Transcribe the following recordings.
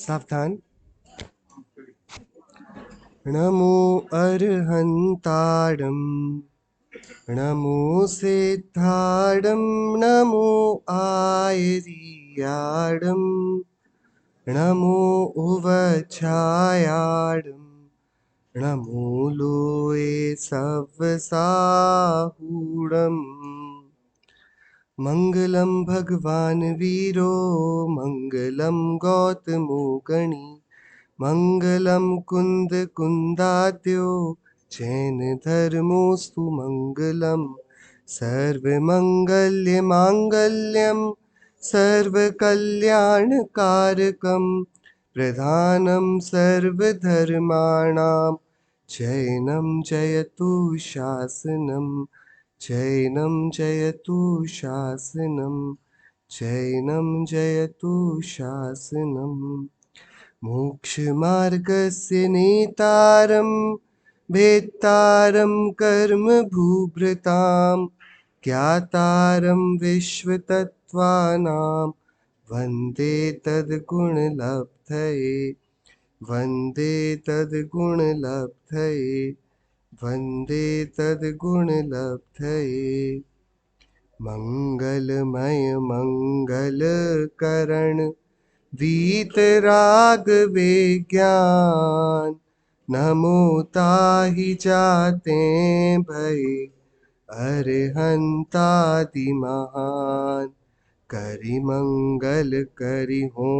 सावधान। नमो अर्हन्ताडं नमो सिद्धाडं नमो आयर्याडं नमो उवच्छायाडं नमो लोये सव्वसाहूडम्। मंगलम भगवान वीरो मंगलम गौतमो गणी मंगलम कुंद कुंदाद्यो जैन धर्मोस्तु मंगलम सर्वमंगल्य मांगल्यम सर्वकल्याणकारकम प्रधानम सर्वधर्माणां जैनं जयतु शासनम जैनं जयतु शासनम जैनं जयतु शासनम। मोक्षमार्गस्य नेतारं भेत्तारं कर्म भूभृतां ज्ञातारं विश्वतत्त्वानां वन्दे तद्गुणलब्धये वन्दे तद्गुणलब्धये वन्दे तद्गुणलब्धये। मंगलमय मंगलकरण वीतराग विज्ञान नमो ताहि जाते भय अरहंतादि महान करि मंगल करि हो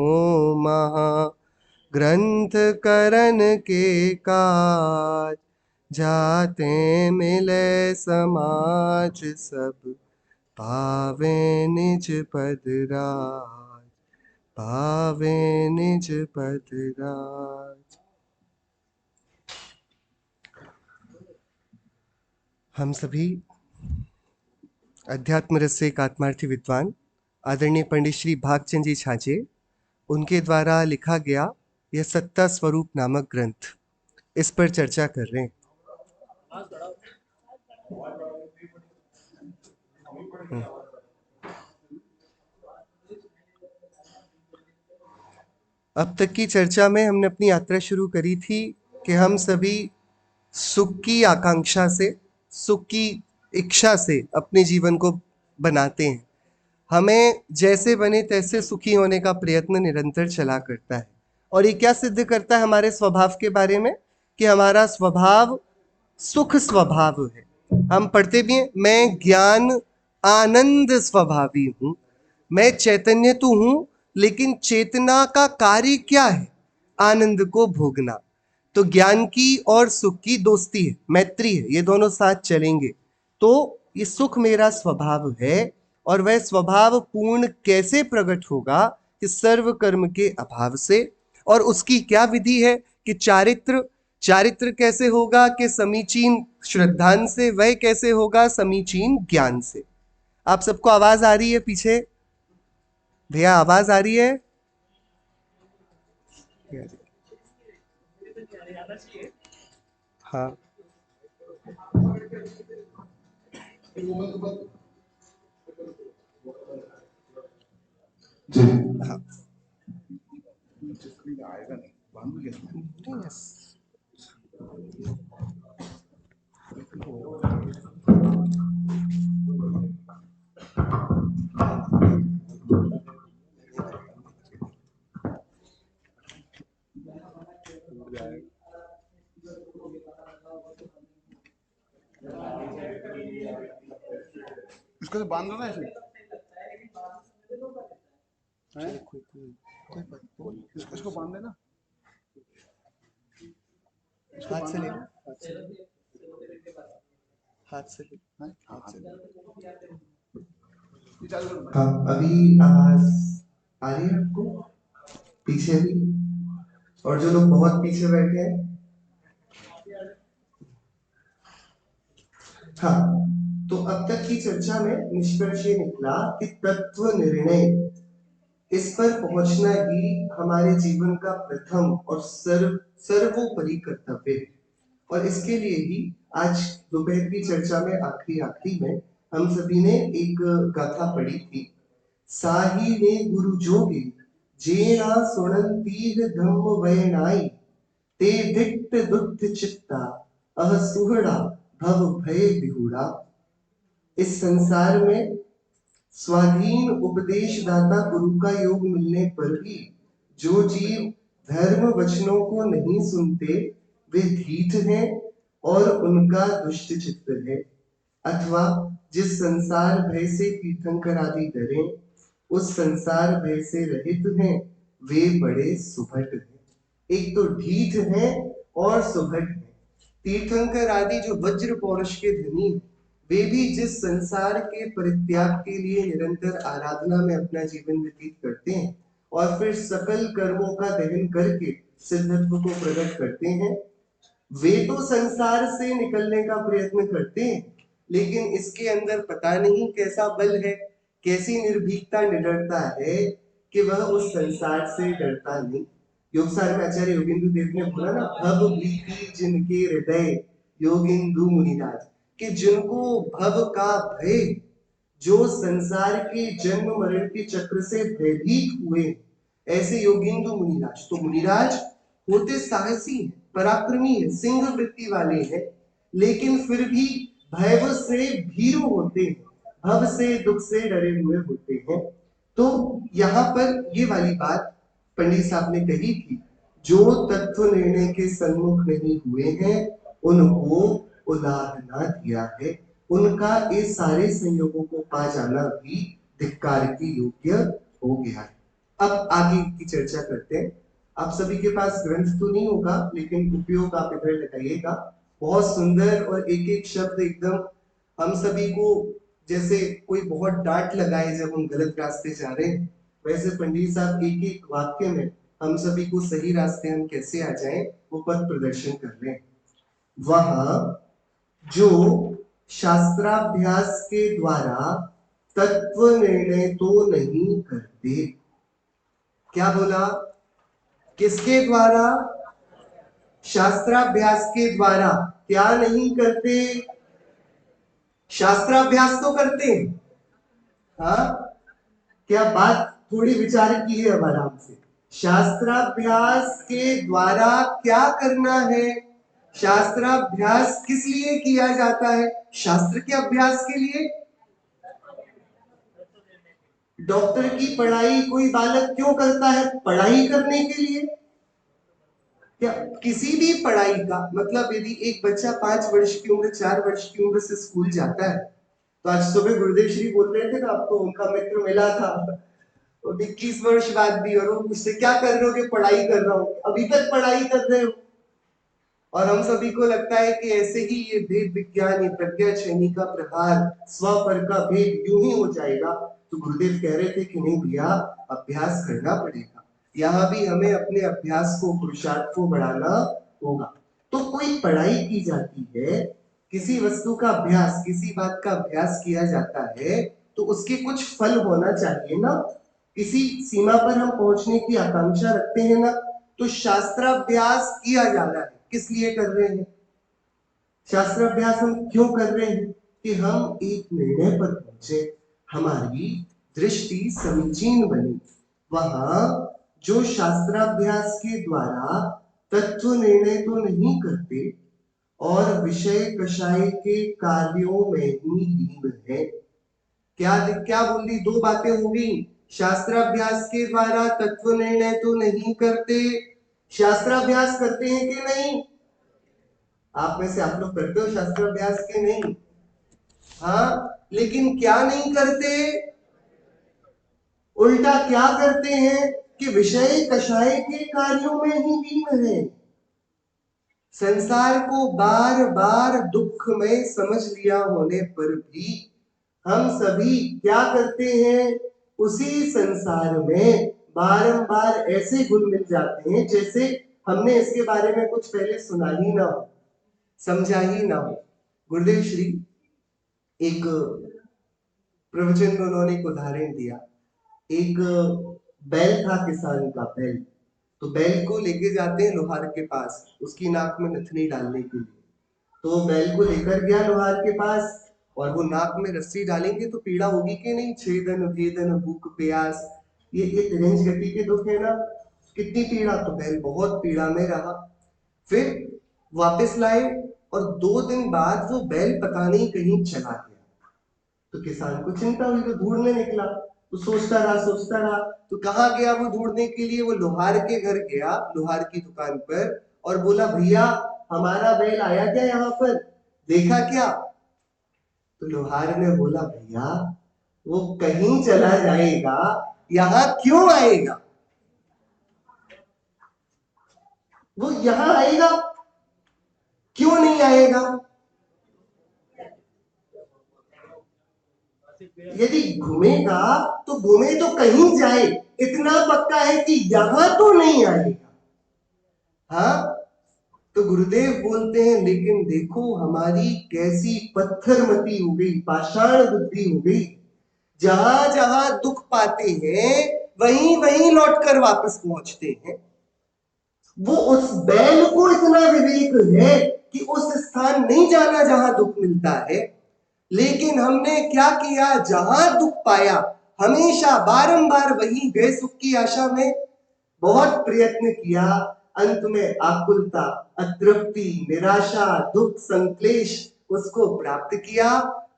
महा ग्रंथ करण के काज जाते मिले समाज सब पावे निज पद राज पावे निज पद राज। हम सभी अध्यात्म रस से एक आत्मार्थी विद्वान आदरणीय पंडित श्री भागचंद जी छाजे उनके द्वारा लिखा गया यह सत्ता स्वरूप नामक ग्रंथ, इस पर चर्चा कर रहे हैं। अब तक की चर्चा में हमने अपनी यात्रा शुरू करी थी कि हम सभी सुख की आकांक्षा से, सुख की इच्छा से अपने जीवन को बनाते हैं। हमें जैसे बने तैसे सुखी होने का प्रयत्न निरंतर चला करता है। और ये क्या सिद्ध करता है हमारे स्वभाव के बारे में कि हमारा स्वभाव सुख स्वभाव है। हम पढ़ते भी हैं, मैं ज्ञान आनंद स्वभावी हूं, मैं चैतन्य तो हूं, लेकिन चेतना का कार्य क्या है? आनंद को भोगना। तो ज्ञान की और सुख की दोस्ती है, मैत्री है, ये दोनों साथ चलेंगे। तो ये सुख मेरा स्वभाव है और वह स्वभाव पूर्ण कैसे प्रकट होगा कि सर्व कर्म के अभाव से। और उसकी क्या विधि है कि चारित्र कैसे होगा कि समीचीन श्रद्धान से, वह कैसे होगा समीचीन ज्ञान से। आप सबको आवाज आ रही है पीछे? भैया आवाज आ रही है? हाँ हाँ इसको तो बांध दो ना इसमें, इसको बांध देना, हाथ से ले लो, हाथ से ले। हाँ अभी आवाज आ रही है आपको? पीछे भी, और जो लोग बहुत पीछे बैठे हैं? हाँ, तो अब तक की चर्चा में निष्कर्ष ये निकला कि तत्व निर्णय, इस पर पहुंचना ही हमारे जीवन का प्रथम और सर्वोपरि कर्तव्य है। और इसके लिए ही आज दोपहर की चर्चा में आखिरी में हम सभी ने एक गाथा पढ़ी थी। साही ने गुरु जोगे जेना सुणंतीह धम्म वयनाई ते दिट्ट दुग्ध चित्ता अह सुहड़ा भव भय बिहुड़ा। इस संसार में स्वाधीन उपदेशदाता गुरु का योग मिलने पर भी जो जीव धर्म वचनों को नहीं सुनते वे ढीठ हैं और उनका दुष्ट चित्त है। अथवा जिस संसार भय से तीर्थंकर आदि डरे उस संसार भय से रहित हैं वे बड़े सुभट हैं। एक तो ढीठ हैं और सुभट हैं। तीर्थंकर आदि जो वज्र पौरुष के धनी हैं वे भी जिस संसार के परित्याग के लिए निरंतर आराधना में अपना जीवन व्यतीत करते हैं और फिर सकल कर्मों का दहन करके सिद्धत्व को प्रकट करते हैं, वे तो संसार से निकलने का प्रयत्न करते हैं लेकिन इसके अंदर पता नहीं कैसा बल है, कैसी निर्भीकता निडरता है कि वह उस संसार से डरता नहीं। योगसार में आचार्य योगेंद्र देव ने बोला ना, भव भीति जिनके हृदय योगिंदु मुनिराज, कि जिनको भव का भय, जो संसार के जन्म मरण के चक्र से भयभीत हुए, ऐसे योगिंदु मुनिराज। तो मुनिराज होते साहसी हैं, पराक्रमी है, सिंह वृत्ति वाले हैं, लेकिन फिर भी भय से भीरु होते हैं, भव से दुख से डरे हुए होते हैं। तो यहाँ पर ये वाली बात पंडित साहब ने कही थी, जो तत्व निर्णय के सन्मुख नहीं हुए हैं उनको उलाहना ना दिया है, उनका इस सारे संयोगों को पा जाना भी धिक्कार के योग्य हो गया है। अब आगे की चर्चा करते हैं। आप सभी के पास ग्रंथ तो नहीं होगा लेकिन उपयोग आप इधर लगाइएगा। बहुत सुंदर और एक एक शब्द एकदम हम सभी को जैसे कोई बहुत डांट लगाए जब हम गलत रास्ते जा रहे हैं, वैसे पंडित साहब एक एक वाक्य में हम सभी को सही रास्ते हम कैसे आ जाएं वो पथ प्रदर्शन कर रहे हैं। वहां जो शास्त्राभ्यास के द्वारा तत्व निर्णय तो नहीं करते, क्या बोला? किसके द्वारा? शास्त्राभ्यास के द्वारा क्या नहीं करते? शास्त्राभ्यास तो करते हैं। हाँ, क्या बात थोड़ी विचार की है अब आराम से। शास्त्राभ्यास के द्वारा क्या करना है? शास्त्राभ्यास किस लिए किया जाता है? शास्त्र के अभ्यास के लिए। डॉक्टर की पढ़ाई कोई बालक क्यों करता है? पढ़ाई करने के लिए। क्या किसी भी पढ़ाई का मतलब, यदि एक बच्चा 5 वर्ष की उम्र 4 वर्ष की उम्र से स्कूल जाता है, तो आज सुबह गुरुदेव श्री बोल रहे थे ना, आपको उनका मित्र मिला था और 21 वर्ष बाद भी, और वो मुझसे क्या कर रहे हो? कि पढ़ाई कर रहा हूँ। अभी तक पढ़ाई कर रहे हो। और हम सभी को लगता है कि ऐसे ही ये भेद विज्ञान, ये प्रज्ञा श्रेणी का प्रहार, स्व-पर का भेद यूं ही हो जाएगा। तो गुरुदेव कह रहे थे कि नहीं भैया, अभ्यास करना पड़ेगा। यहाँ भी हमें अपने अभ्यास को, पुरुषार्थ को बढ़ाना होगा। तो कोई पढ़ाई की जाती है, किसी वस्तु का अभ्यास, किसी बात का अभ्यास किया जाता है, तो उसके कुछ फल होना चाहिए ना। किसी सीमा पर हम पहुंचने की आकांक्षा रखते हैं ना। तो शास्त्राभ्यास किया जा रहा है, किस लिए कर रहे हैं? शास्त्राभ्यास हम क्यों कर रहे हैं? कि हम एक निर्णय पर पहुंचे, हमारी दृष्टि समीचीन बने। वहां जो शास्त्राभ्यास के द्वारा तत्व निर्णय तो नहीं करते और विषय कषाय के कार्यों में ही लीन है। क्या क्या बोल दी? दो बातें हो गई। शास्त्राभ्यास के द्वारा तत्व निर्णय तो नहीं करते, शास्त्राभ्यास करते हैं कि नहीं? आप में से आप लोग करते हो शास्त्राभ्यास के नहीं? हाँ, लेकिन क्या नहीं करते? उल्टा क्या करते हैं कि विषय कषाय के कार्यों में ही लीन है। संसार को बार बार दुख में समझ लिया होने पर भी हम सभी क्या करते हैं? उसी संसार में बारंबार ऐसे घुल मिल जाते हैं जैसे हमने इसके बारे में कुछ पहले सुना ही ना हो, समझा ही ना हो। गुरुदेव श्री एक प्रवचन में उन्होंने एक उदाहरण दिया। एक बैल था, किसान का बैल। तो बैल को लेके जाते हैं लोहार के पास, उसकी नाक में नथनी डालने के लिए। तो बैल को लेकर गया लोहार के पास, और वो नाक में रस्सी डालेंगे तो पीड़ा होगी कि नहीं? छेदन भेदन भूख प्यास, ये तिरंज गति के दुख है ना, कितनी पीड़ा, तो बैल बहुत पीड़ा में रहा। फिर वापस लाए और 2 दिन बाद वो बैल पता नहीं कहीं चला गया। तो किसान को चिंता हुई, तो ढूंढने निकला। तो सोचता रहा, तो कहाँ गया वो ढूंढने के लिए? वो लोहार के घर गया, लोहार की दुकान पर, और बोला, भैया हमारा बैल आया क्या यहाँ पर, देखा क्या? तो लोहार ने बोला, भैया वो कहीं चला जाएगा, यहाँ क्यों आएगा? वो यहाँ आएगा, क्यों नहीं आएगा? यदि घूमेगा तो घूमे तो कहीं जाए, इतना पक्का है कि यहां तो नहीं आएगा। हाँ, तो गुरुदेव बोलते हैं, लेकिन देखो हमारी कैसी पत्थरमती हो गई, पाषाण बुद्धि हो गई। जहां जहां दुख पाते हैं वहीं वहीं लौटकर वापस पहुंचते हैं। वो उस बैल को इतना विवेक है कि उस स्थान नहीं जाना जहां दुख मिलता है। लेकिन हमने क्या किया, जहां दुख पाया हमेशा बारंबार वहीं गए सुख की आशा में, बहुत प्रयत्न किया, अंत में आकुलता, अतृप्ति, निराशा, दुख, संक्लेश उसको प्राप्त किया।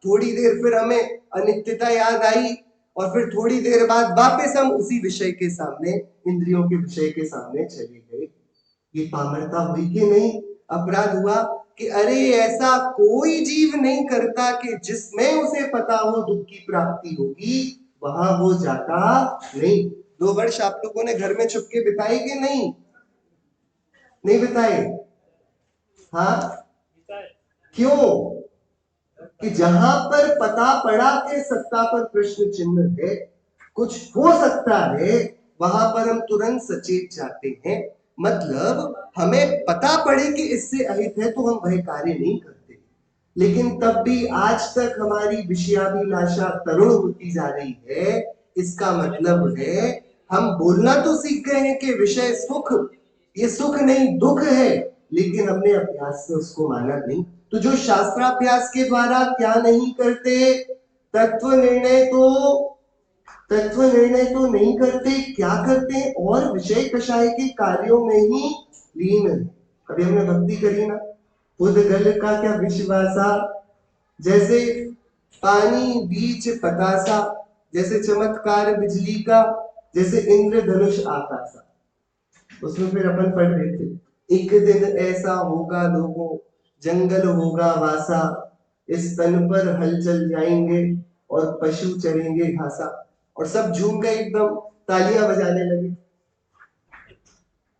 थोड़ी देर फिर हमें अनित्यता याद आई, और फिर थोड़ी देर बाद वापस हम उसी विषय के सामने, इंद्रियों के विषय के सामने चले गए। ये पामरता हुई कि नहीं? अपराध हुआ कि अरे ऐसा कोई जीव नहीं करता कि जिसमें उसे पता हो दुख की प्राप्ति होगी वहां वो जाता नहीं। 2 वर्ष आप लोगों ने घर में छुप के बिताए कि नहीं? नहीं बिताए? हाँ, क्यों? कि जहां पर पता पड़ा कि सत्ता पर प्रश्न चिन्ह है, कुछ हो सकता है, वहां पर हम तुरंत सचेत जाते हैं। मतलब हमें पता पड़े कि इससे अहित है तो हम वह कार्य नहीं करते। लेकिन तब भी आज तक हमारी विषयाभिलाषा तरुण होती जा रही है। इसका मतलब है हम बोलना तो सीख गए हैं कि विषय सुख, ये सुख नहीं दुख है, लेकिन हमने अभ्यास से उसको माना नहीं। तो जो शास्त्राभ्यास के द्वारा क्या नहीं करते, तत्व निर्णय तो नहीं करते, क्या करते? और विषय कषाय के कार्यों में ही लीन है। अभी हमने भक्ति करी ना, उदगल का क्या विश्वासा, जैसे पानी बीच पतासा, जैसे चमत्कार बिजली का, जैसे इंद्रधनुष आकाशा। उसमें फिर अपन पढ़ रहे थे, एक दिन ऐसा होगा लोगों, जंगल होगा वासा, इस तन पर हल चल जाएंगे और पशु चरेंगे घासा। और सब झूम गए, एकदम तालियां बजाने लगे।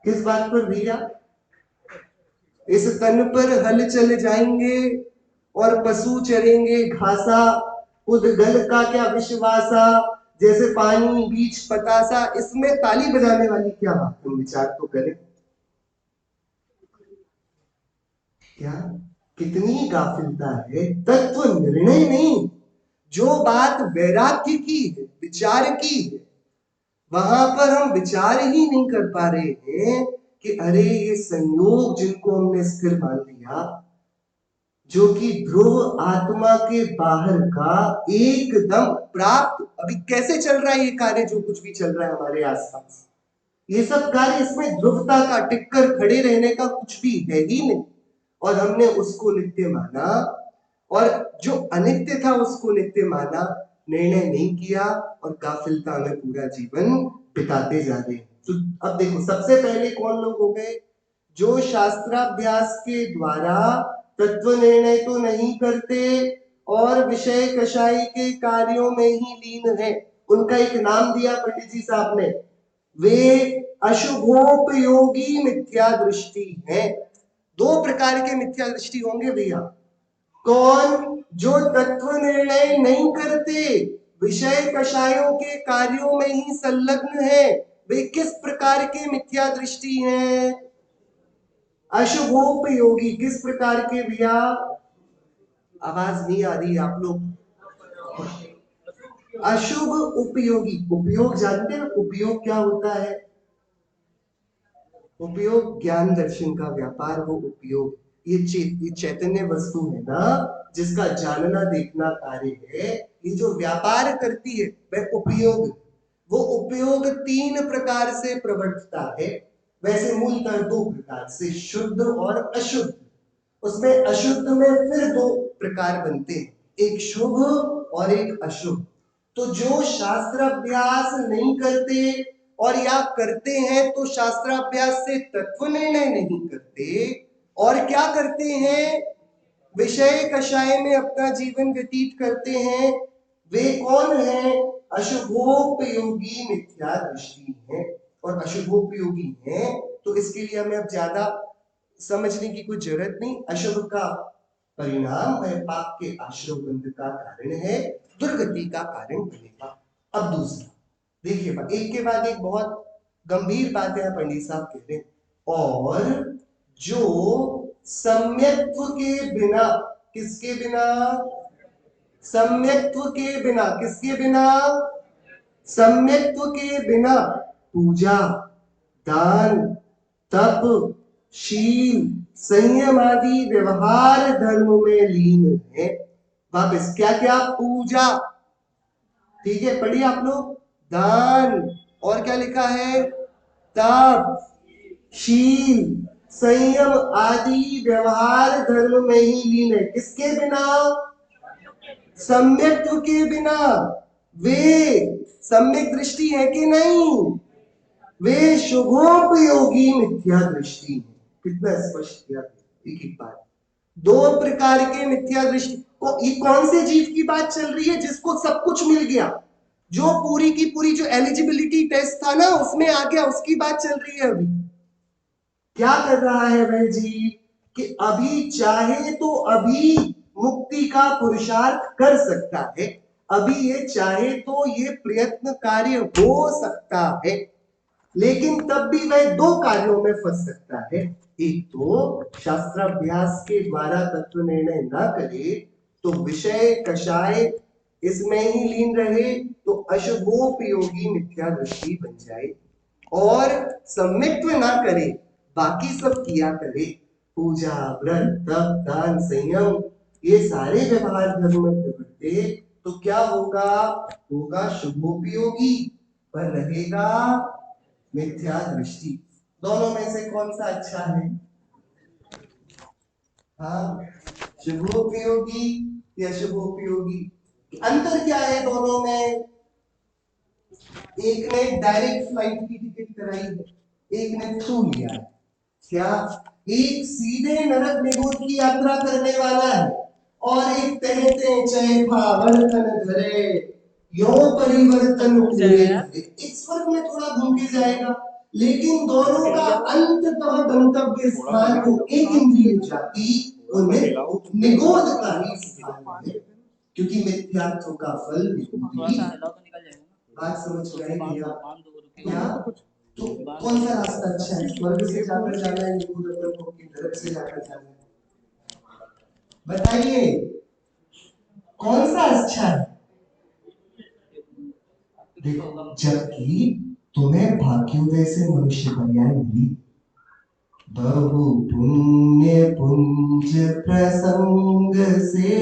किस बात पर भैया? इस तन पर हल चल जाएंगे और पशु चरेंगे घासा, उदगल का क्या विश्वासा, जैसे पानी बीच पतासा। इसमें ताली बजाने वाली क्या बात, हम विचार तो करें। क्या कितनी गाफिलता है, तत्व निर्णय नहीं। जो बात वैराग्य की है, विचार की है, वहां पर हम विचार ही नहीं कर पा रहे हैं कि अरे ये संयोग जिनको हमने स्थिर मान लिया, जो कि ध्रुव आत्मा के बाहर का एकदम प्राप्त, अभी कैसे चल रहा है ये कार्य, जो कुछ भी चल रहा है हमारे आसपास, ये सब कार्य, इसमें ध्रुवता का, टिककर खड़े रहने का कुछ भी है ही नहीं। और हमने उसको नित्य माना, और जो अनित्य था उसको नित्य माना, निर्णय नहीं किया, और गाफिलता में पूरा जीवन बिताते जा रहे हैं। तो अब देखो, सबसे पहले कौन लोग हो गए? जो शास्त्राभ्यास के द्वारा तत्व निर्णय तो नहीं करते और विषय कषाय के कार्यों में ही लीन है। उनका एक नाम दिया पंडित जी साहब ने, वे अशुभोपयोगी मिथ्या दृष्टि है। 2 प्रकार के मिथ्या दृष्टि होंगे भैया। कौन? जो तत्व निर्णय नहीं करते, विषय कषायों के कार्यों में ही संलग्न है। वे किस प्रकार के मिथ्या दृष्टि हैं? अशुभोपयोगी। किस प्रकार के भैया? आवाज नहीं आ रही आप लोग। अशुभ उपयोगी। उपयोग जानते हैं? उपयोग क्या होता है? उपयोग ज्ञान दर्शन का व्यापार, वो उपयोग। ये चैतन्य वस्तु है ना, जिसका जानना देखना कार्य है, ये जो व्यापार करती है वह उपयोग। वो उपयोग 3 प्रकार से प्रवर्तता है। वैसे मूलतः 2 प्रकार से, शुद्ध और अशुद्ध। उसमें अशुद्ध में फिर 2 प्रकार बनते हैं, एक शुभ और एक अशुभ। तो जो शास्त्राभ्यास नहीं करते और या करते हैं तो शास्त्राभ्यास से तत्व निर्णय नहीं करते और क्या करते हैं, विषय कषाय में अपना जीवन व्यतीत करते हैं, वे कौन है, अशुभोपयोगी मिथ्या दृष्टि है। और अशुभोपयोगी है तो इसके लिए हमें अब ज्यादा समझने की कोई जरूरत नहीं। अशुभ का परिणाम है, पाप के आश्रय बंध का कारण है, दुर्गति का कारण बनेगा। अब दूसरा देखिए, एक के बाद एक बहुत गंभीर बातें पंडित साहब कह रहे हैं। और जो सम्यक्त्व के बिना, किसके बिना, सम्यक्त्व के बिना, किसके बिना, सम्यक्त्व के बिना पूजा, दान, तप, शील, संयम आदि व्यवहार धर्म में लीन है। वापस क्या क्या, पूजा, ठीक है पढ़िए आप लोग, दान, और क्या लिखा है, तप, शील, संयम आदि व्यवहार धर्म में ही लीन है। किसके बिना, सम्यक्त्व के बिना। वे सम्यक दृष्टि है कि नहीं, वे शुभोपयोगी मिथ्या दृष्टि है। कितना स्पष्ट किया, एक एक बात। 2 प्रकार के मिथ्या दृष्टि को, ये कौन से जीव की बात चल रही है, जिसको सब कुछ मिल गया, जो पूरी की पूरी जो एलिजिबिलिटी टेस्ट था ना उसमें आ गया, उसकी बात चल रही है। अभी क्या कर रहा है वह जीव कि अभी चाहे तो अभी मुक्ति का पुरुषार्थ कर सकता है, अभी ये चाहे तो ये प्रयत्न कार्य हो सकता है, लेकिन तब भी वह 2 कार्यों में फंस सकता है। एक तो शास्त्राभ्यास के द्वारा तत्व निर्णय ना करे तो विषय कषाय इसमें ही लीन रहे तो अशुभोपयोगी मिथ्या दृष्टि बन जाए, और सम्यक्त्व ना करे, बाकी सब किया करे, पूजा, व्रत, तप, दान, संयम, ये सारे व्यवहार धर्म में प्रवृत्ते, तो क्या होगा, होगा शुभोपयोगी पर रहेगा मिथ्या दृष्टि। दोनों में से कौन सा अच्छा है, हाँ, शुभोपयोगी या शुभोपयोगी। अंतर क्या है दोनों में, एक ने डायरेक्ट फ्लाइट की टिकट कराई है, एक ने थ्रू लिया है। क्या, एक सीधे नरक निगोद की यात्रा करने वाला है और एक कहते चैफा वर्तन धरे यो परिवर्तन पूरे। इस फर्क में थोड़ा घूम के जाएगा, लेकिन दोनों का अंततः गंतव्य स्थान को एक इंद्रिय जाति निगोद का ही स्थान है, क्योंकि मिथ्यात्व का फल निगोद। बात समझ में आई भैया, क्या तो कौन सा रास्ता अच्छा है, स्वर्ग से जाकर जाना है निगोद को कि नरक से जाकर जाना है, बताइए कौन सा अच्छा है। देखो, जबकि तुम्हें भाग्योदय से मनुष्य पर्याय मिली, बहु पुण्य पुंज प्रसंग से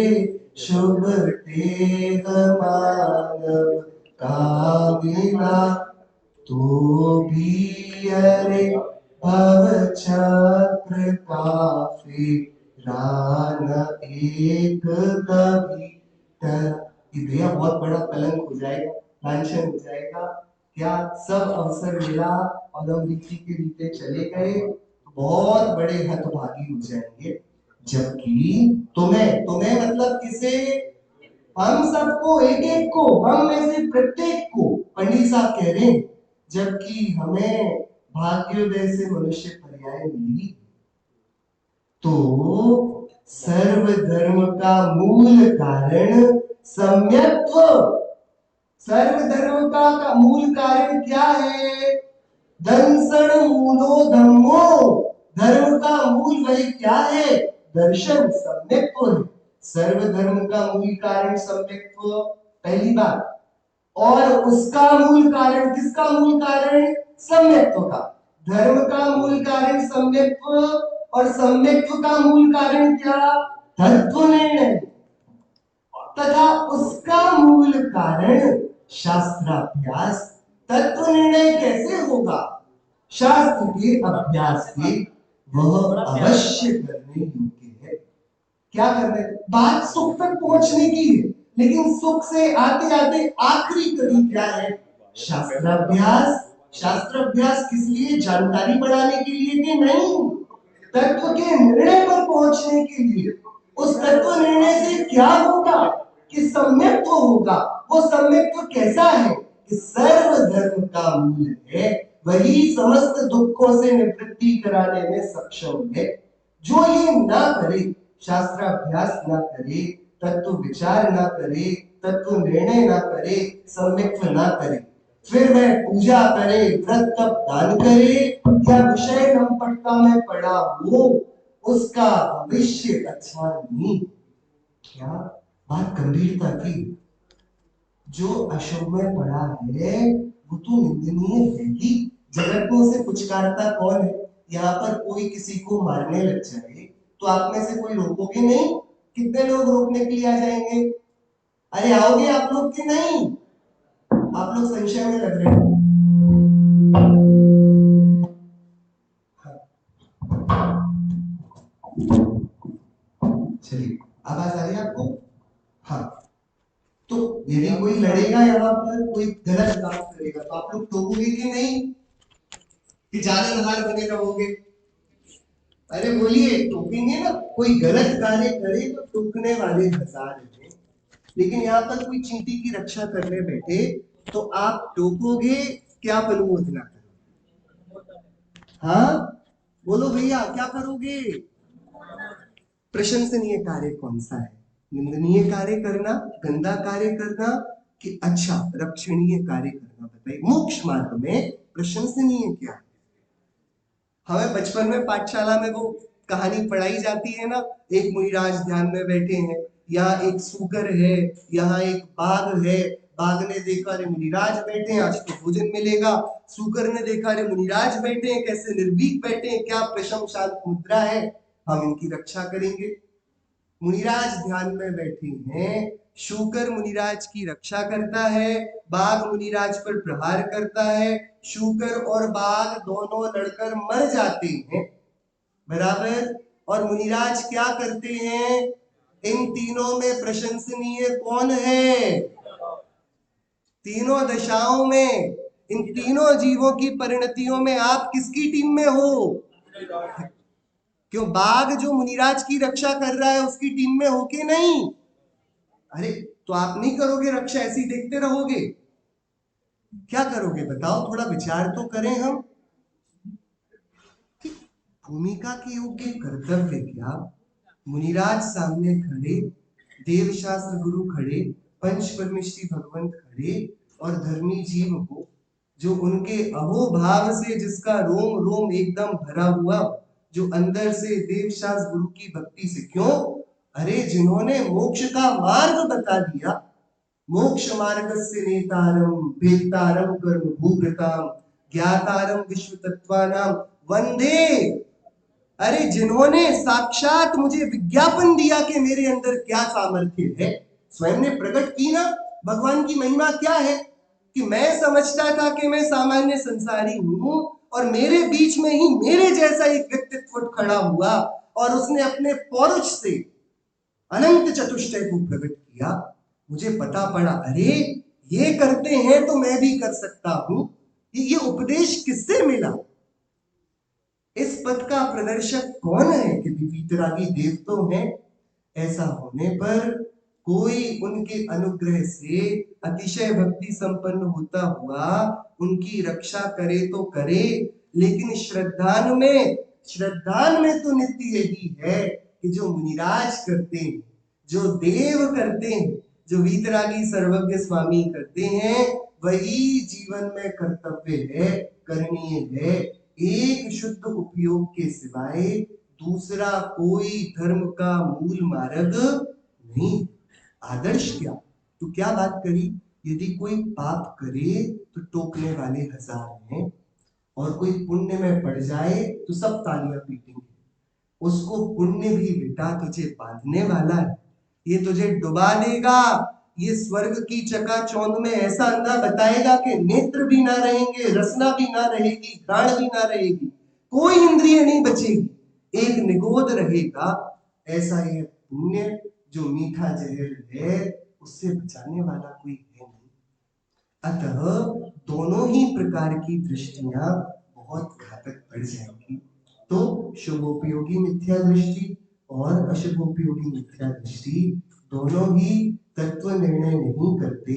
शुभ टेह मानव का मिला, तो भी अरे भव चक्र काफी रान एक कभी भैया बहुत बड़ा कलंक हो जाएगा, लांछन हो जाएगा। क्या सब अवसर मिला और हम रीति के रीते चले गए, बहुत बड़े हतभागी हो जाएंगे। जबकि तुम्हें तुम्हें मतलब किसे, हम सबको, एक एक को, हम में से प्रत्येक को पंडित साहब कह रहे हैं, जबकि हमें भाग्योदय से मनुष्य पर्याय मिली, तो सर्वधर्म का मूल कारण सम्यक्त्व। सर्वधर्म का मूल कारण क्या है, दंसण मूलो धम्मो, धर्म का मूल वही क्या है, दर्शन, सम्यक्त्व है। सर्वधर्म का मूल कारण सम्यक्त्व, पहली बात, और उसका मूल कारण, किसका मूल कारण, सम्यक्त्व का। धर्म का मूल कारण सम्यक्त्व और सम्यक्त्व का मूल कारण क्या, तत्व निर्णय, तथा उसका मूल कारण शास्त्राभ्यास। तत्व निर्णय कैसे होगा? शास्त्र के अभ्यास से वह अवश्य करने योग्य है। क्या कर रहे हैं? बात सुख तक पहुंचने की है, लेकिन सुख से आते आते आखिरी कड़ी क्या है? शास्त्राभ्यास। शास्त्राभ्यास किस लिए? जानकारी बढ़ाने के लिए कि नहीं, तत्व के निर्णय पर पहुंचने के लिए। उस तत्व निर्णय से क्या होगा? कि सम्यक्त्व होगा। वो सम्यक्त्व कैसा है? कि सर्व धर्म का मूल है, वही समस्त दुखों से निवृत्ति कराने में सक्षम है। जो ये ना करे, शास्त्राभ्यास ना करे, तत्व विचार ना करे, तत्व निर्णय ना करे, सम्यक्त्व ना करे, फिर वह पूजा करे, व्रत तप दान करे या विषय लंपटता में पड़ा हो, उसका भविष्य अच्छा नहीं। क्या बात गंभीरता की? जो अशुभ में पड़ा है वो तो निंदनीय है ही। जगत में उसे पुचकारता कौन है? यहाँ पर कोई किसी को मारने लग जाए तो आप में से कोई रोकोगे नहीं? कितने लोग रोकने के लिए आ जाएंगे? अरे आओगे आप लोग कि नहीं? आप लोग संशय में लग रहे हो। चलिए आवाज आ रही है आपको? हाँ। तो यदि कोई लड़ेगा यहाँ पर, कोई गलत काम करेगा तो आप लोग टोकोगे कि नहीं? कि जाननहार बने रहोगे? अरे बोलिए, टोकेंगे ना? कोई गलत कार्य करे तो टोकने वाले हजार हैं, लेकिन यहाँ पर कोई चींटी की रक्षा करने बैठे तो आप टोकोगे क्या? अनुमोदना करोगे? हाँ बोलो भैया, क्या करोगे? प्रशंसनीय कार्य कौन सा है? निंदनीय कार्य करना, गंदा कार्य करना, कि अच्छा रक्षणीय कार्य करना? बताइए, मोक्ष मार्ग में प्रशंसनीय क्या है? हमें बचपन में पाठशाला में वो कहानी पढ़ाई जाती है ना, एक मुनिराज ध्यान में बैठे हैं, यहाँ एक सूकर है, यहाँ एक बाघ है। बाघ ने देखा अरे मुनिराज बैठे हैं, आज तो भोजन मिलेगा। सूकर ने देखा अरे मुनिराज बैठे हैं, कैसे निर्भीक बैठे हैं, क्या प्रशम शांत मुद्रा है, हम इनकी रक्षा करेंगे। मुनिराज ध्यान में बैठे हैं, शूकर मुनिराज की रक्षा करता है, बाघ मुनिराज पर प्रहार करता है, शूकर और बाघ दोनों लड़कर मर जाते हैं, बराबर। और मुनिराज क्या करते हैं? इन तीनों में प्रशंसनीय कौन है? तीनों दशाओं में, इन तीनों जीवों की परिणतियों में आप किसकी टीम में हो? क्यों? बाघ जो मुनिराज की रक्षा कर रहा है उसकी टीम में हो के नहीं? अरे तो आप नहीं करोगे रक्षा, ऐसे ही देखते रहोगे? क्या करोगे बताओ? थोड़ा विचार तो करें हम। भूमिका के योग्य कर्तव्य क्या? मुनिराज सामने खड़े, देवशास्त्र गुरु खड़े, पंच परमेश्वरी भगवंत खड़े, और धर्मी जीव को जो उनके अहोभाव से, जिसका रोम रोम एकदम भरा हुआ, जो अंदर से देवशास्त्र गुरु की भक्ति से, क्यों? अरे जिन्होंने मोक्ष का मार्ग बता दिया, मोक्ष मार्गस्य नेतारम भेतारम कर्म भूभृताम ज्ञातारम विश्व तत्वानाम वंदे। अरे जिन्होंने साक्षात मुझे विज्ञापन दिया कि मेरे अंदर क्या सामर्थ्य है, स्वयं ने प्रकट की ना भगवान की महिमा क्या है, कि मैं समझता था कि मैं सामान्य संसारी हूं और मेरे बीच में ही मेरे जैसा एक व्यक्तित्व खड़ा हुआ और उसने अपने पौरुष से अनंत चतुष्टय को प्रकट किया। मुझे पता पड़ा अरे ये करते हैं तो मैं भी कर सकता हूं। ये उपदेश किससे मिला? इस पद का प्रदर्शक कौन है? कि वीतरागी देव तो हैं। ऐसा होने पर कोई उनके अनुग्रह से अतिशय भक्ति संपन्न होता हुआ उनकी रक्षा करे तो करे, लेकिन श्रद्धान में तो नित्य यही है कि जो मुनिराज करते हैं, जो देव करते हैं, जो वीतरागी सर्वज्ञ स्वामी करते हैं, वही जीवन में कर्तव्य है, करणीय है। एक शुद्ध उपयोग के सिवाय दूसरा कोई धर्म का मूल मार्ग नहीं। आदर्श क्या? तो क्या बात करी? यदि कोई पाप करे तो टोकने वाले हजार हैं, और कोई पुण्य में पड़ जाए तो सब तालियां पीटेंगे। उसको पुण्य भी बेटा तुझे बांधने वाला है, ये तुझे डुबा देगा, ये स्वर्ग की चकाचौंध में ऐसा अंधा बताएगा कि नेत्र भी ना रहेंगे, रसना भी ना रहेगी, घ्राण भी ना रहेगी, कोई इंद्रिय नहीं बचेगी, एक निगोद रहेगा। ऐसा यह पुण्य जो मीठा जहर है उससे बचाने वाला कोई है नहीं। अतः दोनों ही प्रकार की दृष्टियां बहुत घातक पड़ जाएंगी। तो शुभोपयोगी मिथ्या दृष्टि और अशुभोपयोगी मिथ्या दृष्टि दोनों ही तत्व निर्णय नहीं करते,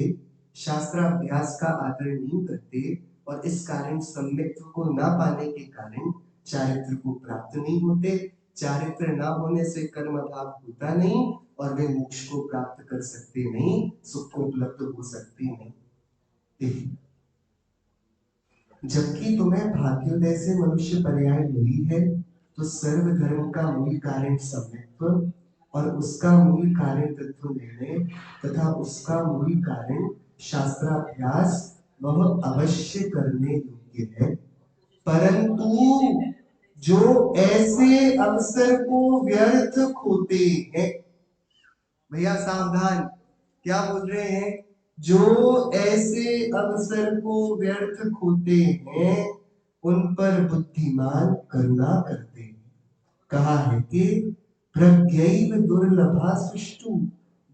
शास्त्राभ्यास का आदर नहीं करते, और इस कारण सम्यक्त्व को ना पाने के कारण चारित्र को प्राप्त नहीं होते। चारित्र ना होने से कर्म भाव होता नहीं और वे मोक्ष को प्राप्त कर सकते नहीं, सुख को उपलब्ध हो सकते नहीं। जबकि तुम्हें भाग्योदय से मनुष्य पर्याय मिली है, तो सर्व धर्म का मूल कारण सम्यक्त्व और उसका मूल कारण तत्व निर्णय तथा उसका मूल कारण शास्त्राभ्यास वह अवश्य करने योग्य है। परंतु जो ऐसे अवसर को व्यर्थ खोते हैं, भैया सावधान, क्या बोल रहे हैं, जो ऐसे अवसर को व्यर्थ खोते हैं उन पर बुद्धिमान करुणा करते हैं। कहा है कि प्रज्ञैव दुर्लभा सुष्टु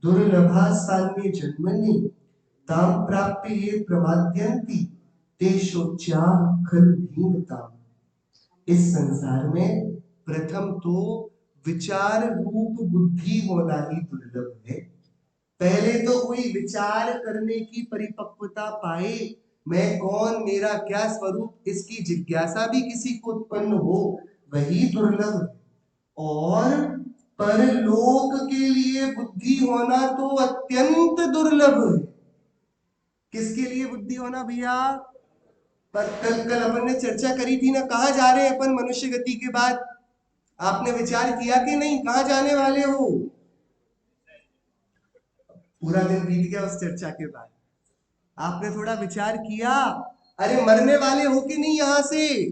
दुर्लभा सान्य जन्मनि ताम प्राप्य ये प्रमाद्यन्ति ते शोच्याः खलु भीमताम्। इस संसार में प्रथम तो विचार रूप बुद्धि होना ही दुर्लभ है। पहले तो कोई विचार करने की परिपक्वता पाए, मैं कौन, मेरा क्या स्वरूप, इसकी जिज्ञासा भी किसी को उत्पन्न हो, वही दुर्लभ है। और परलोक के लिए बुद्धि होना तो अत्यंत दुर्लभ है। किसके लिए बुद्धि होना भैया? पर कल अपन ने चर्चा करी थी ना, कहाँ जा रहे हैं अपन मनुष्य गति के बाद? आपने विचार किया कि नहीं, कहाँ जाने वाले हो? पूरा दिन बीत गया उस चर्चा के बाद, आपने थोड़ा विचार किया, अरे मरने वाले हो कि नहीं यहां से?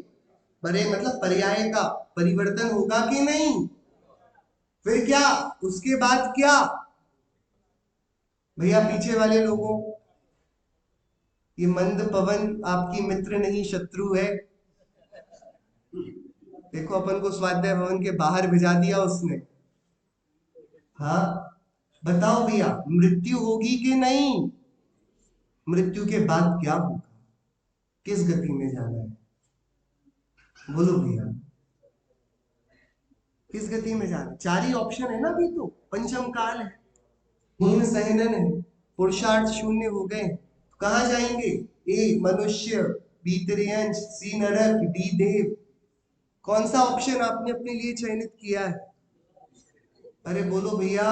बड़े मतलब पर्याय का परिवर्तन होगा कि नहीं? फिर क्या, उसके बाद क्या? भैया पीछे वाले लोगों, ये मंद पवन आपकी मित्र नहीं शत्रु है। देखो अपन को स्वाध्याय भवन के बाहर भिजा दिया उसने। हाँ बताओ भैया, मृत्यु होगी कि नहीं? मृत्यु के बाद क्या होगा? किस गति में जाना है? बोलो भैया, किस गति में जाना? चार ही ऑप्शन है ना अभी तो, पंचम काल है, हीन सहनन है, पुरुषार्थ शून्य हो गए, तो कहाँ जाएंगे? ए मनुष्य, बी तिर्यंच, सी नरक, डी देव। कौन सा ऑप्शन आपने अपने लिए चयनित किया है? अरे बोलो भैया,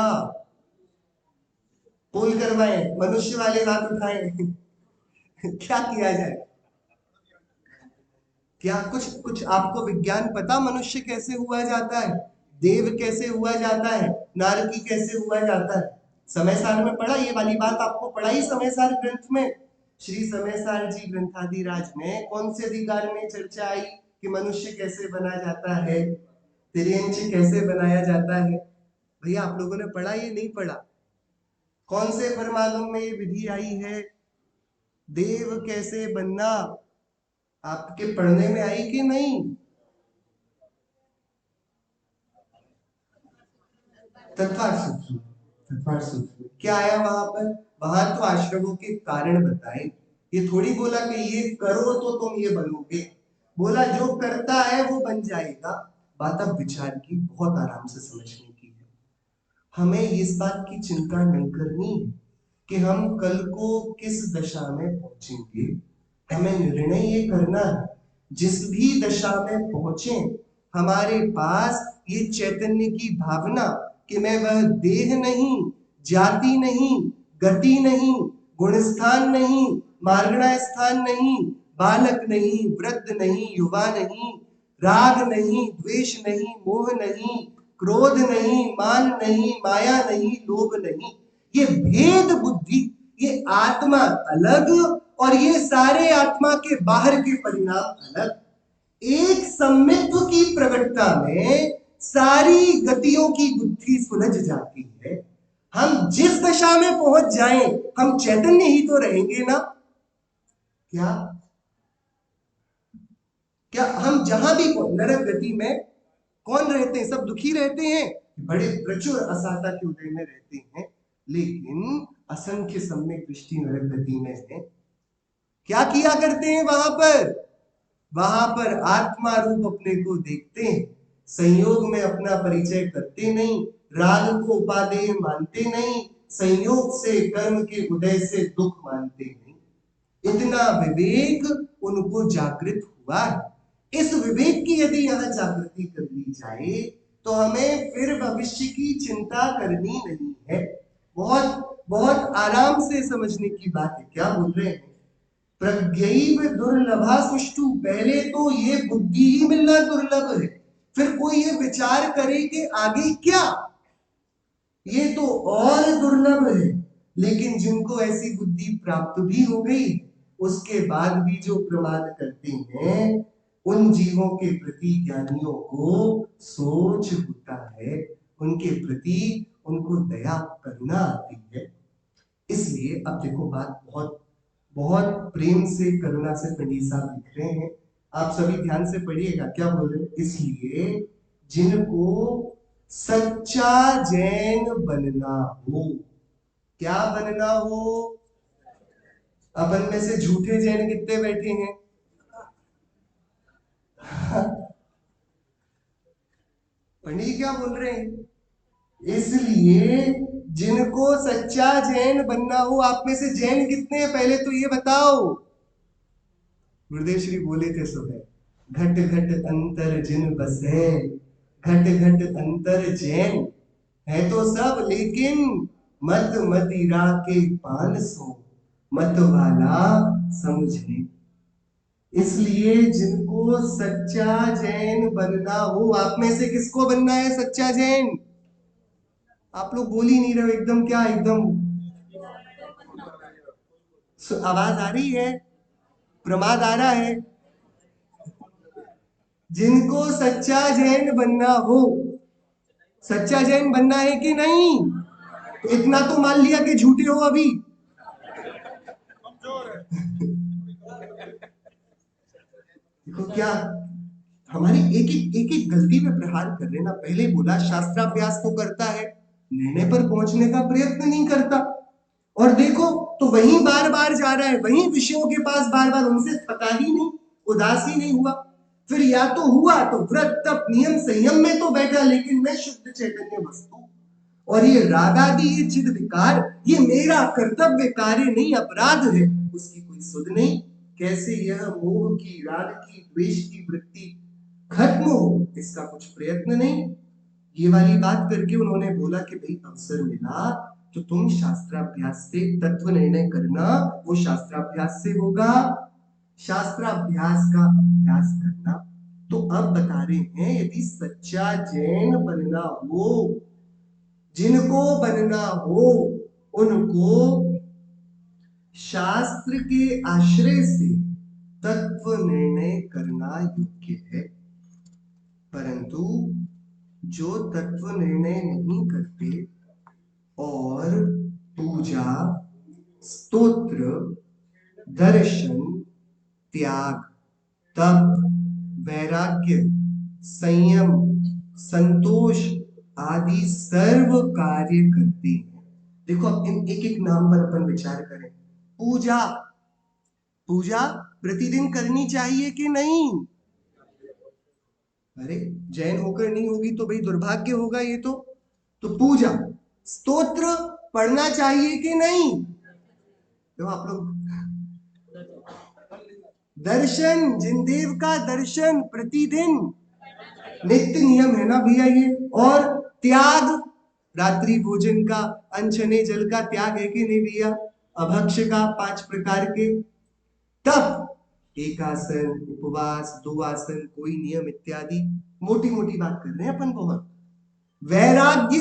पोल करवाए, मनुष्य वाले हाथ उठाए क्या किया जाए? क्या कुछ कुछ आपको विज्ञान पता मनुष्य कैसे हुआ जाता है, देव कैसे हुआ जाता है, नारकी कैसे हुआ जाता है? समय सार में पढ़ा ये वाली बात, आपको पढ़ाई समय सार ग्रंथ में? श्री समय सार जी ग्रंथादिराज में कौन से अधिकार में चर्चा आई कि मनुष्य कैसे बना जाता है, तिर्यंच कैसे बनाया जाता है? भैया आप लोगों ने पढ़ा ये नहीं पढ़ा? कौन से परमागम में ये विधि आई है, देव कैसे बनना? आपके पढ़ने में आई कि नहीं? तत्वार्थ सूत्र क्या आया वहां पर? वहां तो आश्रमों के कारण बताए, ये थोड़ी बोला कि ये करो तो तुम ये बनोगे, बोला जो करता है वो बन जाएगा। बात अब विचार की, बहुत आराम से समझने की है। हमें इस बात की चिंता नहीं करनी कि हम कल को किस दशा में पहुंचेंगे, हमें निर्णय ये करना है जिस भी दशा में पहुंचे हमारे पास ये चैतन्य की भावना कि मैं वह देह नहीं, जाति नहीं, गति नहीं, गुणस्थान नहीं, मार्गणा स्थान नहीं, बालक नहीं, वृद्ध नहीं, युवा नहीं, राग नहीं, द्वेष नहीं, मोह नहीं, क्रोध नहीं, मान नहीं, माया नहीं, लोभ नहीं, ये भेद बुद्धि, ये आत्मा अलग और ये सारे आत्मा के बाहर के परिणाम अलग। एक सम्मित्व की प्रकटता में सारी गतियों की गुत्थी सुलझ जाती है। हम जिस दशा में पहुंच जाएं, हम चैतन्य ही तो रहेंगे ना। क्या क्या हम जहां भी नरक गति में कौन रहते हैं? सब दुखी रहते हैं, बड़े प्रचुर असाता के उदय में रहते हैं, लेकिन असंख्य सम्यक दृष्टि नरक गति में है। क्या किया करते हैं वहां पर? वहां पर आत्मा रूप अपने को देखते हैं, संयोग में अपना परिचय करते नहीं, राग को उपादेय मानते नहीं, संयोग से कर्म के उदय से दुख मानते नहीं। इतना विवेक उनको जागृत हुआ है। इस विवेक की यदि यहां जागृति कर ली जाए तो हमें फिर भविष्य की चिंता करनी नहीं है। बहुत बहुत आराम से समझने की बात है। क्या बोल रहे हैं? प्रज्ञैव दुर्लभा सुष्टु, पहले तो ये बुद्धि ही मिलना दुर्लभ है, फिर कोई ये विचार करे कि आगे क्या, ये तो और दुर्लभ है। लेकिन जिनको ऐसी बुद्धि प्राप्त भी हो गई, उसके बाद भी जो प्रमाद करते हैं, उन जीवों के प्रति ज्ञानियों को सोच होता है, उनके प्रति उनको दया करुणा आती है। इसलिए अब देखो, बात बहुत बहुत प्रेम से करुणा से पंडित साहब लिख रहे हैं, आप सभी ध्यान से पढ़िएगा क्या बोल रहे हैं। इसलिए जिनको सच्चा जैन बनना हो, क्या बनना हो? अपन में से झूठे जैन कितने बैठे हैं? पंडित क्या बोल रहे हैं? इसलिए जिनको सच्चा जैन बनना हो, आप में से जैन कितने हैं पहले तो ये बताओ। गुरुदेव श्री बोले थे सुबह, घट घट अंतर जिन बसे, घट घट अंतर जैन है तो सब, लेकिन मत मदिरा के पान सो, मत वाला समझे। इसलिए जिनको सच्चा जैन बनना हो, आप में से किसको बनना है सच्चा जैन? आप लोग बोल ही नहीं रहे हो एकदम, क्या एकदम आवाज आ रही है? प्रमाद आ रहा है? जिनको सच्चा जैन बनना हो, सच्चा जैन बनना है कि नहीं? तो इतना तो मान लिया कि झूठे हो अभी। देखो क्या हमारी एक एक गलती में प्रहार कर रहे ना। पहले बोला शास्त्राभ्यास तो करता है, निर्णय पर पहुंचने का प्रयत्न नहीं करता, और देखो तो वहीं बार बार जा रहा है, वहीं विषयों के पास बार बार, उनसे थका ही नहीं, उदास ही नहीं हुआ। फिर या तो हुआ तो व्रत तप नियम संयम में तो बैठा, लेकिन मैं शुद्ध चैतन्य वस्तु, और ये राग आदि ये चिद विकार, ये मेरा कर्तव्य कार्य नहीं, अपराध है, उसकी कोई सुध नहीं। कैसे यह मोह की, राग की, द्वेष की वृत्ति खत्म हो, इसका कुछ प्रयत्न नहीं। ये वाली बात करके उन्होंने बोला कि भाई अवसर मिला तो तुम शास्त्राभ्यास से तत्व निर्णय करना, वो शास्त्राभ्यास से होगा, शास्त्राभ्यास का अभ्यास करना। तो अब बता रहे हैं, यदि सच्चा जैन बनना हो, जिनको बनना हो, उनको शास्त्र के आश्रय से तत्व निर्णय करना योग्य है। परंतु जो तत्व निर्णय नहीं करते और पूजा, स्तोत्र, दर्शन, त्याग, तप, वैराग्य, संयम, संतोष आदि सर्व कार्य करते हैं। देखो अब इन एक एक नाम पर अपन विचार करें। पूजा, पूजा प्रतिदिन करनी चाहिए कि नहीं? अरे जैन होकर नहीं होगी तो भाई दुर्भाग्य होगा ये तो पूजा, स्तोत्र पढ़ना चाहिए कि नहीं? तो आप लोग, दर्शन, जिनदेव का दर्शन प्रतिदिन नित्य नियम है ना भैया ये। और त्याग, रात्रि भोजन का, अनछने जल का त्याग है कि नहीं भैया? अभक्ष्य का 5 प्रकार के। तप, एक आसन, उपवास, 2 आसन, कोई नियम इत्यादि, मोटी मोटी बात कर रहे हैं अपन बहुत। वैराग्य,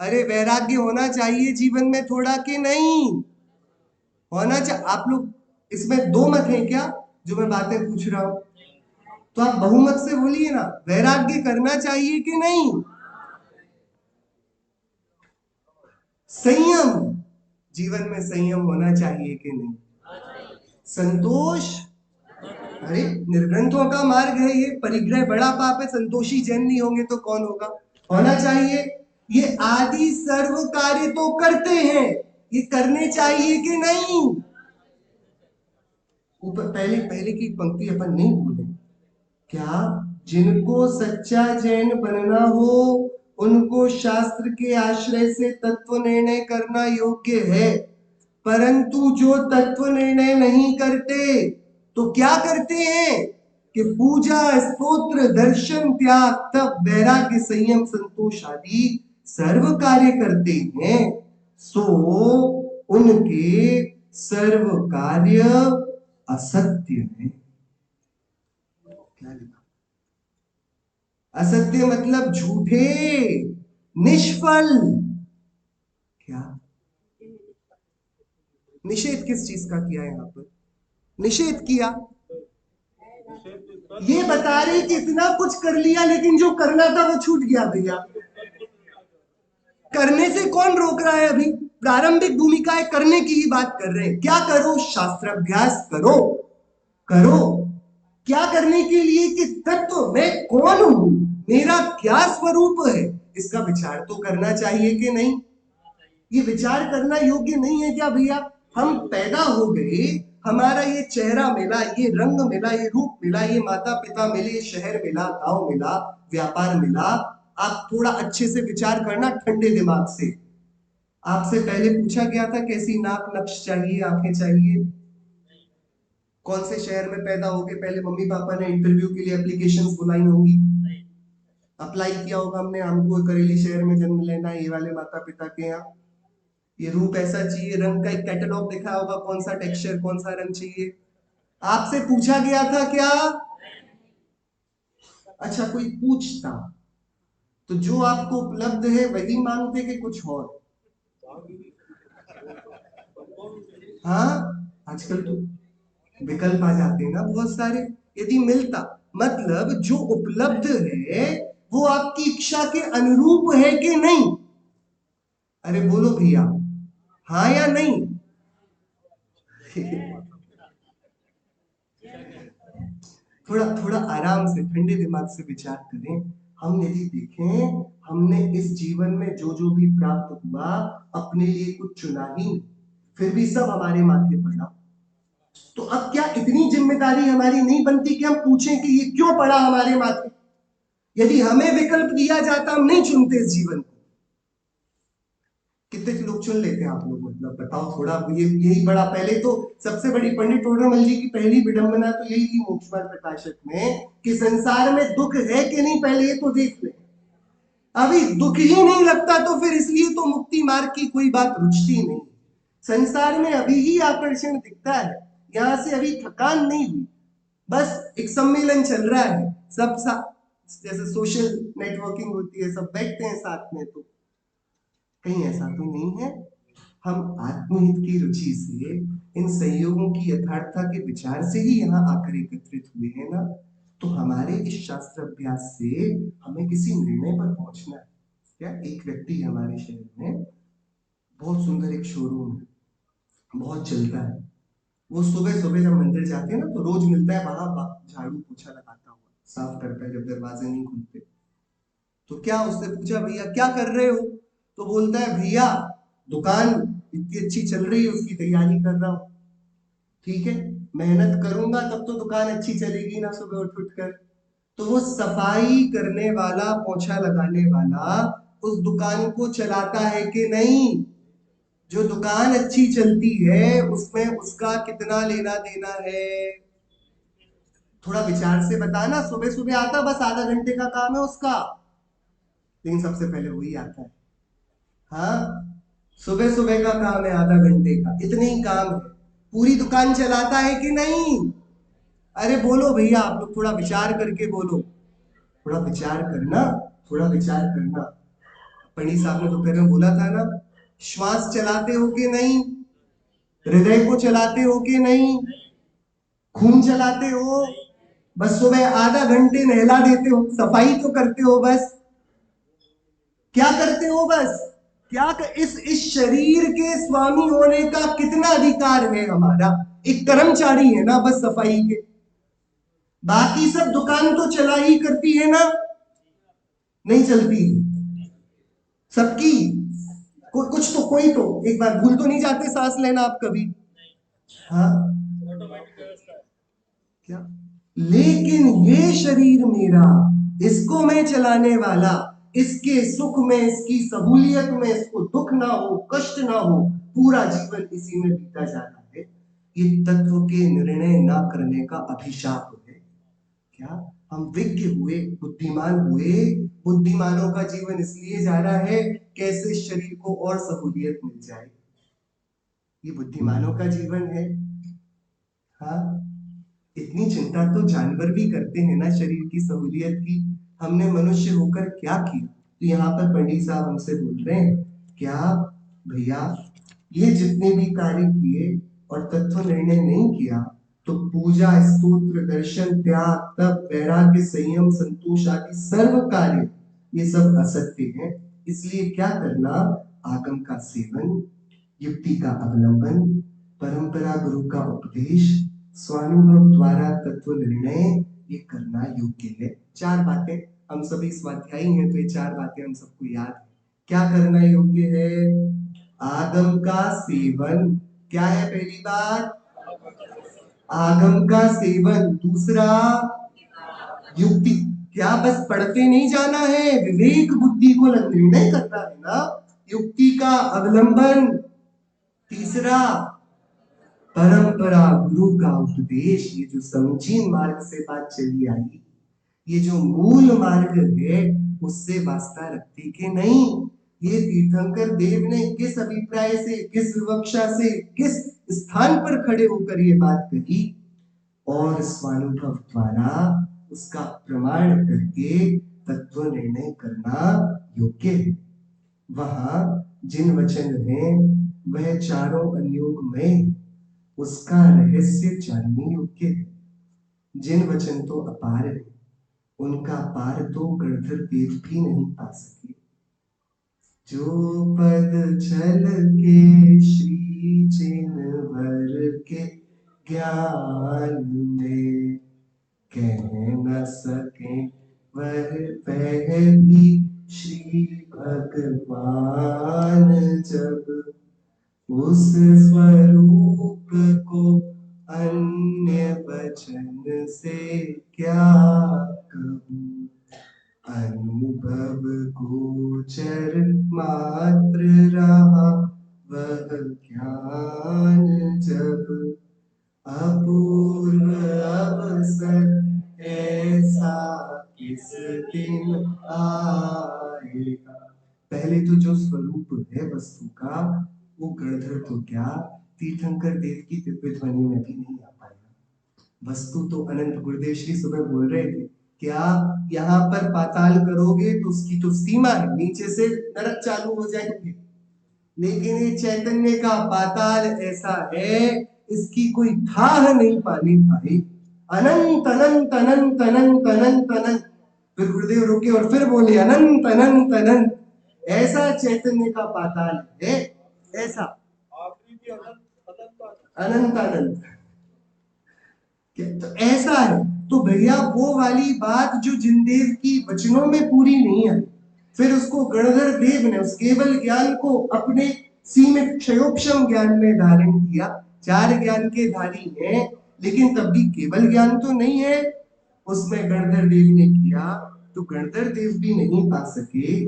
अरे वैराग्य होना चाहिए जीवन में थोड़ा कि नहीं होना चाहिए? आप लोग इसमें दो मत हैं क्या जो मैं बातें पूछ रहा हूं? तो आप बहुमत से बोलिए ना, वैराग्य करना चाहिए कि नहीं? संयम, जीवन में संयम होना चाहिए कि नहीं? संतोष, अरे निर्ग्रंथों का मार्ग है ये, परिग्रह बड़ा पाप है, संतोषी जैन नहीं होंगे तो कौन होगा? होना चाहिए। ये आदि सर्व कार्य तो करते हैं, ये करने चाहिए कि नहीं? ऊपर पहले पहले की पंक्ति अपन नहीं भूले क्या? जिनको सच्चा जैन बनना हो उनको शास्त्र के आश्रय से तत्व निर्णय करना योग्य है, परंतु जो तत्व निर्णय नहीं करते तो क्या करते हैं कि पूजा, स्तोत्र, दर्शन, त्याग, तप, वैराग्य, संयम, संतोष आदि सर्व कार्य करते हैं, सो उनके सर्व कार्य असत्य है। क्या लिखा? असत्य मतलब झूठे, निष्फल। क्या निषेध किस चीज का किया यहां पर? निषेध किया, ये बता रहे कि इतना कुछ कर लिया लेकिन जो करना था वो छूट गया भैया। करने से कौन रोक रहा है? अभी प्रारंभिक भूमिकाएं करने की ही बात कर रहे हैं। क्या करो? शास्त्राभ्यास करो, करो। क्या करने के लिए? कि तत्व मैं कौन हूं, मेरा क्या स्वरूप है, इसका विचार तो करना चाहिए कि नहीं? ये विचार करना योग्य नहीं है क्या भैया? हम पैदा हो गए, हमारा ये चेहरा मिला, ये रंग मिला, ये रूप मिला, ये माता पिता मिले, ये शहर मिला, गांव मिला, व्यापार मिला। आप थोड़ा अच्छे से विचार करना ठंडे दिमाग से। आपसे पहले पूछा गया था कैसी नाक नक्श चाहिए, आंखें चाहिए? कौन से शहर में पैदा होके पहले मम्मी पापा ने इंटरव्यू के लिए एप्लीकेशंस बुलाई होंगी, अप्लाई किया होगा हमने, हमको करेली शहर में जन्म लेना है, ये वाले माता पिता के यहाँ, ये रूप ऐसा चाहिए, रंग का एक कैटलॉग दिखा होगा, कौन सा टेक्सचर, कौन सा रंग चाहिए। आपसे पूछा गया था क्या? अच्छा, कोई पूछता तो जो आपको उपलब्ध है वही मांगते कि कुछ और? हाँ, आजकल तो विकल्प आ जाते हैं ना बहुत सारे। यदि मिलता, मतलब जो उपलब्ध है वो आपकी इच्छा के अनुरूप है कि नहीं? अरे बोलो भैया, हाँ या नहीं? थोड़ा थोड़ा आराम से ठंडे दिमाग से विचार करें। हम यदि देखें, हमने इस जीवन में जो जो भी प्राप्त हुआ अपने लिए कुछ चुना ही नहीं, फिर भी सब हमारे माथे पड़ा। तो अब क्या इतनी जिम्मेदारी हमारी नहीं बनती कि हम पूछें कि ये क्यों पड़ा हमारे माथे? यदि हमें विकल्प दिया जाता हम नहीं चुनते इस जीवन को। कितने लोग चुन लेते हैं आप लोग, मतलब बताओ थोड़ा। ये यही बड़ा, पहले तो सबसे बड़ी पंडित टोडरमल जी की पहली विडंबना तो यही थी मोक्षमार्ग प्रकाशक में कि संसार में दुख है कि नहीं पहले ये तो देख ले। अभी दुख ही नहीं लगता तो फिर इसलिए तो मुक्ति मार्ग की कोई बात रुचती नहीं। संसार में अभी ही आकर्षण दिखता है, यहां से अभी थकान नहीं हुई, बस एक सम्मेलन चल रहा है, सब जैसे सोशल नेटवर्किंग होती है, सब बैठते हैं साथ में, तो कहीं ऐसा तो नहीं है? हम आत्महित की रुचि से, इन संयोगों की यथार्थता के विचार से ही यहाँ आकर एकत्रित हुए हैं ना? तो हमारे इस शास्त्र अभ्यास से हमें किसी निर्णय पर पहुंचना है क्या? एक व्यक्ति हमारे शहर में, बहुत सुंदर एक शोरूम है, बहुत चलता है, वो सुबह सुबह जब मंदिर जाते हैं ना तो रोज मिलता है वहां, झाड़ू पोछा लगाता हुआ, साफ करता है जब दरवाजे नहीं खुलते। तो क्या, उससे पूछा भैया क्या कर रहे हो? तो बोलता है भैया दुकान इतनी अच्छी चल रही है उसकी तैयारी कर रहा हूं। ठीक है, मेहनत करूंगा तब तो दुकान अच्छी चलेगी ना, सुबह उठ उठ कर। तो वो सफाई करने वाला, पोछा लगाने वाला उस दुकान को चलाता है कि नहीं? जो दुकान अच्छी चलती है उसमें उसका कितना लेना देना है? थोड़ा विचार से बताना। सुबह सुबह आता, बस आधा घंटे का काम है उसका, लेकिन सबसे पहले वही आता है। हाँ, सुबह सुबह का काम है, आधा घंटे का, इतने ही काम है, पूरी दुकान चलाता है कि नहीं? अरे बोलो भैया, आप लोग थोड़ा विचार करके बोलो, थोड़ा विचार करना, थोड़ा विचार करना। पंडित साहब ने दोपहर में बोला था ना, श्वास चलाते हो कि नहीं? हृदय को चलाते हो कि नहीं? खून चलाते हो? बस सुबह आधा घंटे नहला देते हो, सफाई तो करते हो बस। क्या करते हो बस? इस शरीर के स्वामी होने का कितना अधिकार है हमारा? एक कर्मचारी है ना बस सफाई के, बाकी सब दुकान तो चला ही करती है ना, नहीं चलती सबकी? कुछ तो, कोई तो एक बार भूल तो नहीं जाते सांस लेना आप कभी? हाँ, क्या? लेकिन ये शरीर मेरा, इसको मैं चलाने वाला, इसके सुख में, इसकी सहूलियत में इसको दुख ना हो, कष्ट ना हो, पूरा जीवन इसी में बीता जाना है, ये तत्व के निर्णय ना करने का अभिशाप है क्या? हम विज्ञ हुए, बुद्धिमान हुए, बुद्धिमानों का जीवन इसलिए जा रहा है कैसे शरीर को और सहूलियत मिल जाए, ये बुद्धिमानों का जीवन है। हाँ, इतनी चिंता तो जानवर भी करते हैं ना शरीर की सहूलियत की, हमने मनुष्य होकर क्या किया? तो यहाँ पर पंडित साहब हमसे बोल रहे हैं, क्या भैया ये जितने भी कार्य किए और तत्व निर्णय नहीं किया, तो पूजा, स्तोत्र, दर्शन, त्याग, तप, वैराग्य, संयम, संतोष आदि सर्व कार्य ये सब असत्य है। इसलिए क्या करना? आगम का सेवन, युक्ति का अवलंबन, परंपरा गुरु का उपदेश, स्वानुभव द्वारा तत्व निर्णय, ये करना योग्य है। चार बातें, हम सभी स्वाध्यायी हैं तो ये चार बातें हम सबको याद है। क्या करना योग्य है? आगम का सेवन। क्या है पहली बात? आगम का सेवन। दूसरा, युक्ति। क्या बस पढ़ते नहीं जाना है, विवेक बुद्धि को निर्णय करना है ना, युक्ति का अवलंबन। तीसरा, परंपरा गुरु का उपदेश। ये जो समुचीन मार्ग से बात चली आई, ये जो मूल मार्ग है उससे वास्ता रखती के नहीं। ये तीर्थंकर देव ने किस अभिप्राय से, किस विवक्षा से, किस स्थान पर खड़े होकर ये बात कही, और स्वानुभव द्वारा उसका प्रमाण करके तत्व निर्णय करना योग्य है। वहां जिन वचन हैं वह चारों अनुयोग में, उसका रहस्य जानने योग्य है। जिन वचन तो अपार है, उनका पार तो गणधर देव भी नहीं पा सके। जो पद छल के श्री चिन्हवर के ज्ञान में, कह न सके वह भी श्री भगवान। जब उस स्वरूप को अन्य वचन से क्या कहूँ, अनुभव गोचर मात्र रहा वह ज्ञान। जब अपूर्व अवसर ऐसा किस दिन आएगा। पहले तो जो स्वरूप है वस्तु का, वो गणधर तो क्या, तीर्थंकर देव की दिव्य ध्वनि में भी नहीं आ पाएगा। वस्तु तो अनंत। गुरुदेव श्री सुबह बोल रहे थे, क्या यहाँ पर पाताल करोगे तो उसकी तो सीमा है, नीचे से नरक चालू हो जाएंगे, लेकिन ये चैतन्य का पाताल ऐसा है, इसकी कोई थाह नहीं पानी भाई। अनंत अनंत अनंत अनंत अनंत अनंत। फिर गुरुदेव रुके और फिर बोले अनंत अनंत अनंत। ऐसा चैतन्य का पाताल है, ऐसा अनंत अनंत। तो ऐसा है। तो भैया वो वाली बात जो जिनदेव की वचनों में पूरी नहीं है, फिर उसको गणधर देव ने उस केवल ज्ञान को अपने सीमित क्षयोक्षम ज्ञान में धारण किया। चार ज्ञान के धारी हैं, लेकिन तब भी केवल ज्ञान तो नहीं है, उसमें गणधर देव ने किया, तो गणधर देव भी नहीं पा सके।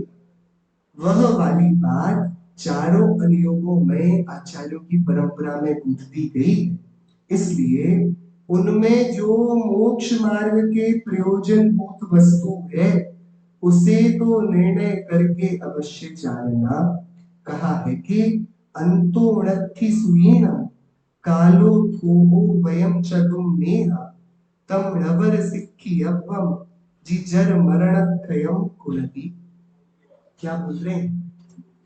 वह वाली बात चारों अनुयोगों में आचार्यों की परंपरा में कूद दी गई। इसलिए उनमें जो मोक्ष मार्ग के प्रयोजन भूत वस्तु है, उसे तो निर्णय करके अवश्य जानना। कहा है कि अंतोणत्थि सुयेन कालो थोहो वयम चतुम नेहा तम रवर सिक्खी अवम जिजर मरणत्रयम कुलति। क्या बोल रहे हैं?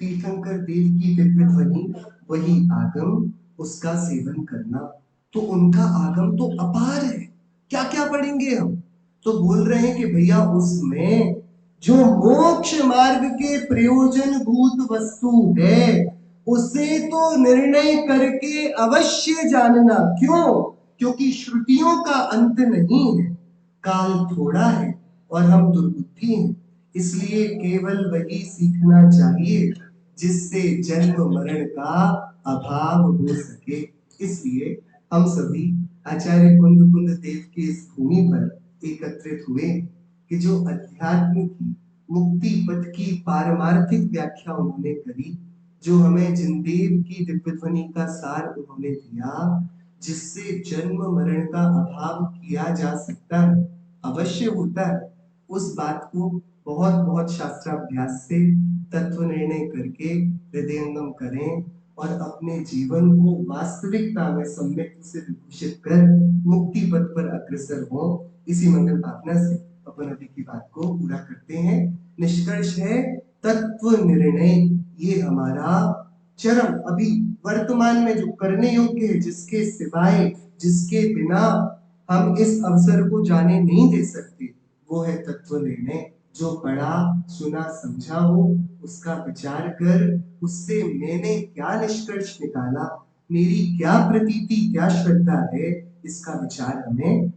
तीर्थंकर देव की दिव्य ध्वनि, वही आगम, उसका सेवन करना। तो उनका आगम तो अपार है, क्या क्या पढ़ेंगे हम। तो बोल रहे हैं कि भैया उसमें जो मोक्ष मार्ग के प्रयोजन भूत वस्तु है उसे तो निर्णय करके अवश्य जानना। क्यों? क्योंकि श्रुतियों का अंत नहीं है, काल थोड़ा है और हम दुर्बुद्धि हैं। इसलिए केवल वही सीखना चाहिए जिससे जन्म मरण का अभाव हो सके। इसलिए हम सभी आचार्य कुंद कुंद देव की इस भूमि पर एकत्रित हुए कि जो अध्यात्म की मुक्ति पथ की पारमार्थिक व्याख्या उन्होंने करी, जो हमें जिनदेव की दिव्य ध्वनि का सार उन्होंने दिया, जिससे जन्म मरण का अभाव किया जा सकता है, अवश्य होता है, उस बात को बहुत बहुत शास्त्राभ्यास से तत्व निर्णय करके हृदयंगम करें और अपने जीवन को वास्तविकता में सम्यक से विभूषित कर मुक्ति पथ पर अग्रसर हो। इसी मंगल भावना से अपन अभी की बात को पूरा करते हैं। निष्कर्ष है तत्व निर्णय, ये हमारा चरम अभी वर्तमान में जो करने योग्य है, जिसके सिवाय जिसके बिना हम इस अवसर को जाने नहीं दे सकते, वो है तत्व निर्णय। जो पढ़ा सुना समझा हो उसका विचार कर उससे मैंने क्या निष्कर्ष निकाला, मेरी क्या प्रतीति क्या श्रद्धा है, इसका विचार हमें